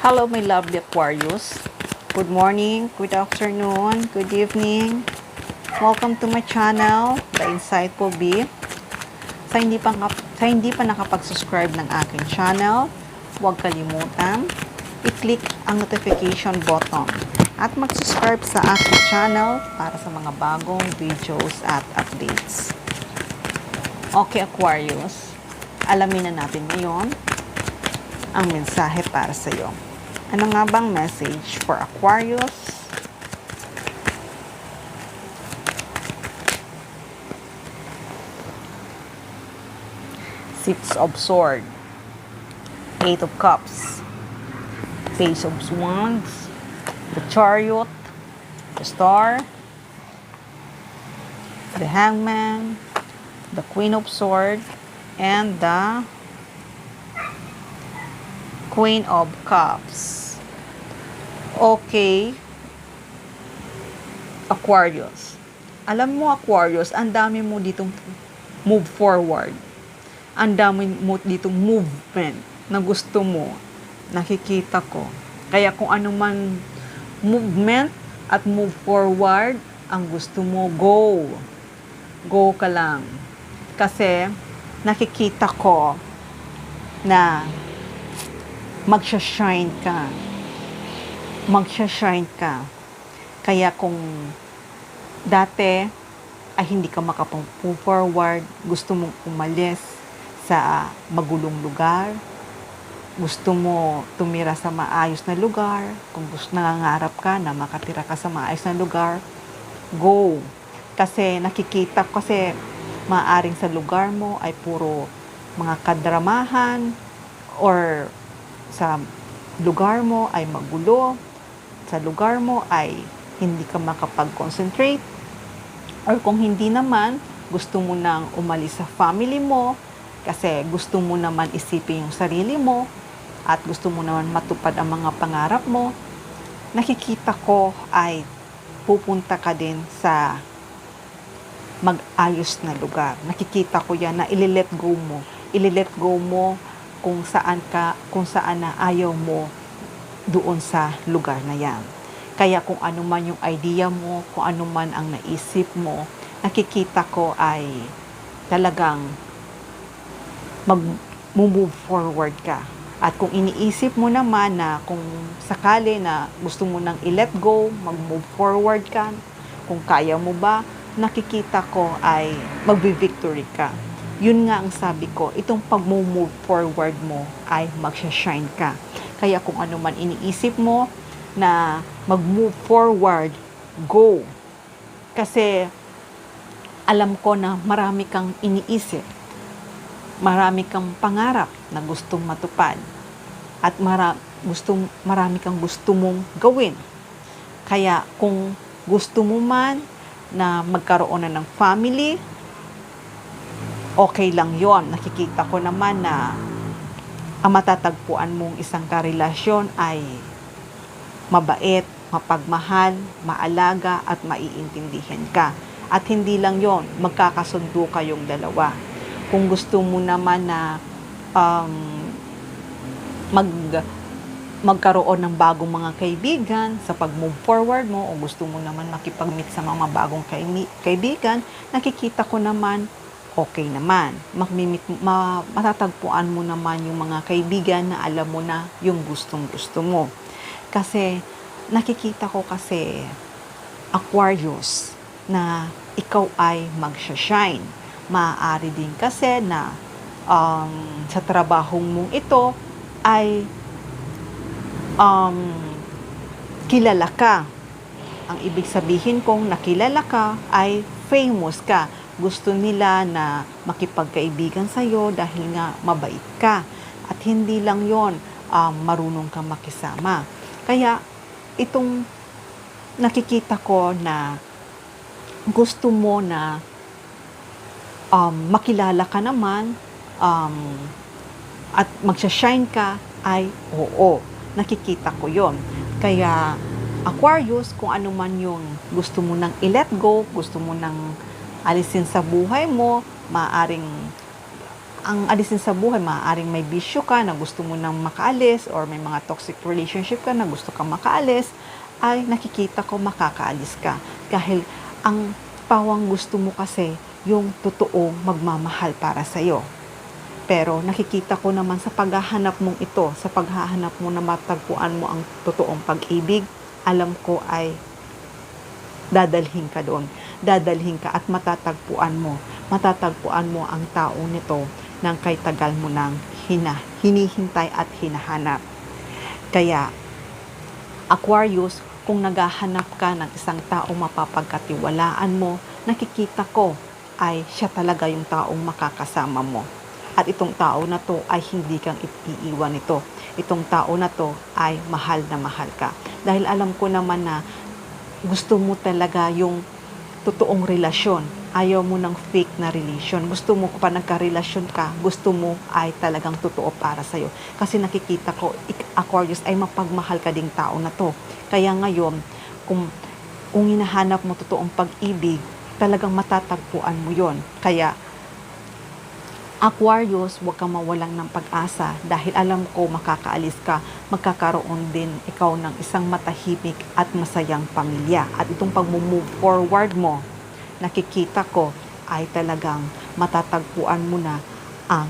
Hello, my lovely Aquarius. Good morning, good afternoon, good evening. Welcome to my channel, The Insightful Bee. Sa hindi pa nakapag-subscribe ng aking channel, huwag kalimutan i-click ang notification button at mag-subscribe sa aking channel para sa mga bagong videos at updates. Okay, Aquarius, alamin na natin ngayon ang mensahe para sa iyo. Ano nga bang message for Aquarius? Six of Swords, Eight of Cups, Page of Wands, the Chariot, the Star, the Hangman, the Queen of Swords, and the Queen of Cups. Okay, Aquarius. Alam mo, Aquarius, ang dami mo ditong move forward. Ang dami mo ditong movement na gusto mo. Nakikita ko. Kaya kung ano man movement at move forward, ang gusto mo, go. Go ka lang. Kasi nakikita ko na magsha-shine ka. Magsha-shine ka. Kaya kung dati ay hindi ka makapag-move forward, gusto mong umalis sa magulong lugar, gusto mo tumira sa maayos na lugar, kung gusto nangangarap ka na makatira ka sa maayos na lugar, go. Kasi nakikita ko kasi maaring sa lugar mo ay puro mga kadramahan or sa lugar mo ay magulo, sa lugar mo ay hindi ka makapag-concentrate, or kung hindi naman, gusto mo nang umalis sa family mo kasi gusto mo naman isipin yung sarili mo at gusto mo naman matupad ang mga pangarap mo, nakikita ko ay pupunta ka din sa mag-ayos na lugar. Nakikita ko yan na ile-let go mo. Ile-let go mo kung saan na ayaw mo doon sa lugar na yan. Kaya kung ano man yung idea mo, kung ano man ang naisip mo, nakikita ko ay talagang mag-move forward ka. At kung iniisip mo naman na kung sakali na gusto mo nang i-let go, mag-move forward ka, kung kaya mo ba, nakikita ko ay magbi-victory ka. Yun nga ang sabi ko, itong pag-move forward mo ay magsha-shine ka. Kaya kung ano man iniisip mo na mag-move forward, go. Kasi alam ko na marami kang iniisip, marami kang pangarap na gustong matupad, at marami kang gusto mong gawin. Kaya kung gusto mo man na magkaroon na ng family, okay lang yon. Nakikita ko naman na ang matatagpuan mong isang karelasyon ay mabait, mapagmahal, maalaga, at maiintindihan ka. At hindi lang yon, magkakasundo kayong dalawa. Kung gusto mo naman na magkaroon ng bagong mga kaibigan sa pag-move forward mo, o gusto mo naman makipag-meet sa mga bagong kaibigan, nakikita ko naman okay naman. Matatagpuan mo naman yung mga kaibigan na alam mo na yung gustong-gusto mo. Kasi nakikita ko kasi, Aquarius, na ikaw ay magsha-shine. Maaari din kasi na sa trabahong mong ito ay kilala ka. Ang ibig sabihin kong nakilala ka ay famous ka. Gusto nila na makipagkaibigan sa'yo dahil nga mabait ka. At hindi lang yon, marunong kang makisama. Kaya itong nakikita ko na gusto mo na makilala ka naman at magsha-shine ka, ay oo, nakikita ko yon. Kaya Aquarius, kung ano man yung gusto mo nang i-let go, gusto mo nang alisin sa buhay mo, maaring ang alisin sa buhay, maaaring may bisyo ka na gusto mo nang makaalis or may mga toxic relationship ka na gusto kang makaalis, ay nakikita ko makakaalis ka. Dahil ang pawang gusto mo kasi yung totoong magmamahal para sa'yo. Pero nakikita ko naman sa paghahanap mong ito, sa paghahanap mo na matagpuan mo ang totoong pag-ibig, alam ko ay dadalhin ka doon. Dadalhin ka at matatagpuan mo. Matatagpuan mo ang tao nito ng kay tagal mo nang hinihintay at hinahanap. Kaya, Aquarius, kung naghahanap ka ng isang tao mapapagkatiwalaan mo, nakikita ko ay siya talaga yung taong makakasama mo. At itong tao na to ay hindi kang iiwan nito. Itong tao na to ay mahal na mahal ka. Dahil alam ko naman na gusto mo talaga yung totoong relasyon. Ayaw mo ng fake na relasyon. Gusto mo pa nagka-relasyon ka, gusto mo ay talagang totoo para sa'yo. Kasi nakikita ko, Aquarius, ay mapagmahal ka ding tao na to. Kaya ngayon, kung hinahanap mo totoong pag-ibig, talagang matatagpuan mo yon. Kaya, Aquarius, huwag kang mawalang ng pag-asa dahil alam ko makakaalis ka, magkakaroon din ikaw ng isang matahimik at masayang pamilya. At itong pag-move forward mo, nakikita ko ay talagang matatagpuan mo na ang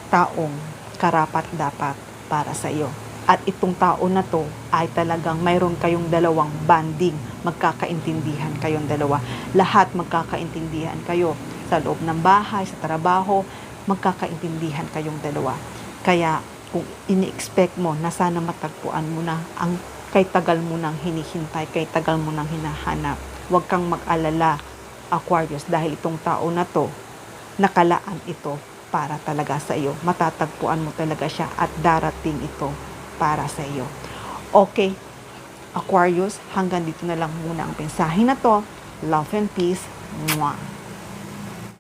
taong karapat-dapat para sa iyo. At itong tao na to ay talagang mayroon kayong dalawang bonding, magkakaintindihan kayong dalawa. Lahat magkakaintindihan kayo. Sa loob ng bahay, sa trabaho, magkakaintindihan kayong dalawa. Kaya kung ini-expect mo na sana matagpuan mo na ang kay tagal mo nang hinihintay, kay tagal mo nang hinahanap, huwag kang mag-alala, Aquarius, dahil itong tao na to, nakalaan ito para talaga sa iyo. Matatagpuan mo talaga siya at darating ito para sa iyo. Okay, Aquarius, hanggang dito na lang muna ang mensahe na to. Love and peace. Mwah.